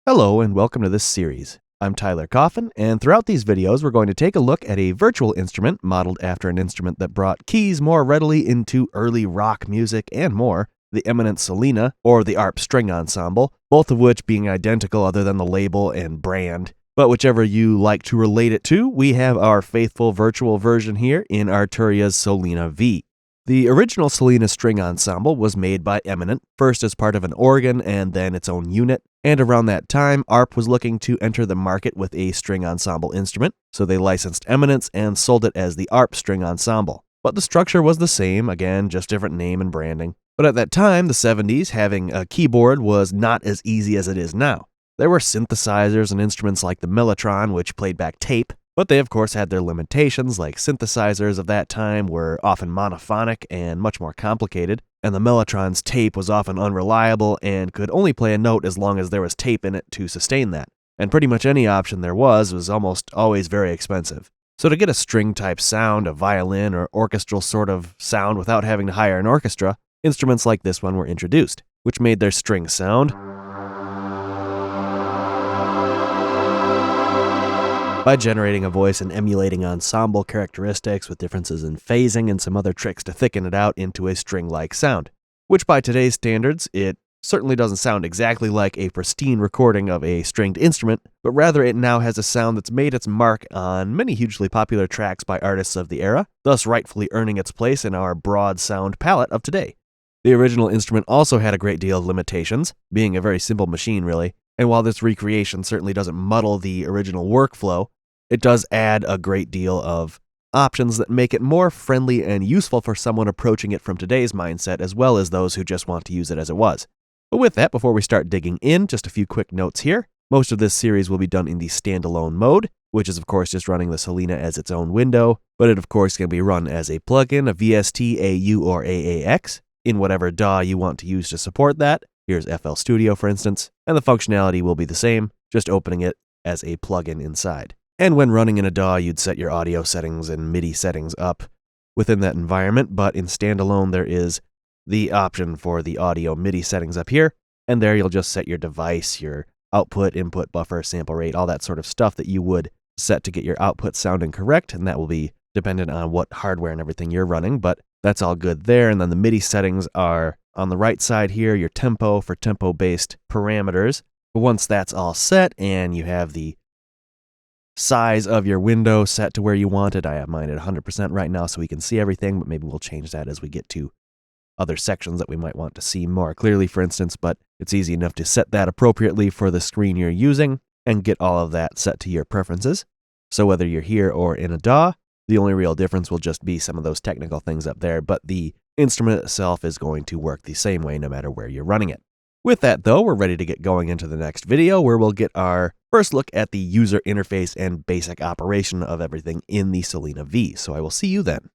Hello and welcome to this series. I'm Tyler Coffin, and throughout these videos we're going to take a look at a virtual instrument modeled after an instrument that brought keys more readily into early rock music and more, the eminent Solina, or the ARP string ensemble, both of which being identical other than the label and brand. But whichever you like to relate it to, we have our faithful virtual version here in Arturia's Solina V. The original Solina string ensemble was made by Eminent, first as part of an organ and then its own unit, and around that time, ARP was looking to enter the market with a string ensemble instrument, so they licensed Eminence and sold it as the ARP string ensemble. But the structure was the same, again, just different name and branding. But at that time, the 70s, having a keyboard was not as easy as it is now. There were synthesizers and instruments like the Mellotron, which played back tape, but they of course had their limitations, like synthesizers of that time were often monophonic and much more complicated, and the Mellotron's tape was often unreliable and could only play a note as long as there was tape in it to sustain that. And pretty much any option there was almost always very expensive. So to get a string-type sound, a violin or orchestral sort of sound without having to hire an orchestra, instruments like this one were introduced, which made their string sound by generating a voice and emulating ensemble characteristics with differences in phasing and some other tricks to thicken it out into a string-like sound, which by today's standards, it certainly doesn't sound exactly like a pristine recording of a stringed instrument, but rather it now has a sound that's made its mark on many hugely popular tracks by artists of the era, thus rightfully earning its place in our broad sound palette of today. The original instrument also had a great deal of limitations, being a very simple machine really, and while this recreation certainly doesn't muddle the original workflow, it does add a great deal of options that make it more friendly and useful for someone approaching it from today's mindset as well as those who just want to use it as it was. But with that, before we start digging in, just a few quick notes here. Most of this series will be done in the standalone mode, which is of course just running the Solina as its own window, but it of course can be run as a plugin, a VST, AU, or AAX, in whatever DAW you want to use to support that. Here's FL Studio, for instance, and the functionality will be the same, just opening it as a plugin inside. And when running in a DAW, you'd set your audio settings and MIDI settings up within that environment, but in standalone, there is the option for the audio MIDI settings up here, and there you'll just set your device, your output, input, buffer, sample rate, all that sort of stuff that you would set to get your output sounding correct, and that will be dependent on what hardware and everything you're running, but that's all good there. And then the MIDI settings are on the right side here, your tempo for tempo-based parameters. But once that's all set and you have the size of your window set to where you want it, I have mine at 100% right now so we can see everything, but maybe we'll change that as we get to other sections that we might want to see more clearly, for instance, but it's easy enough to set that appropriately for the screen you're using and get all of that set to your preferences. So whether you're here or in a DAW, the only real difference will just be some of those technical things up there, but the instrument itself is going to work the same way no matter where you're running it. With that though, we're ready to get going into the next video where we'll get our first look at the user interface and basic operation of everything in the Solina V, so I will see you then.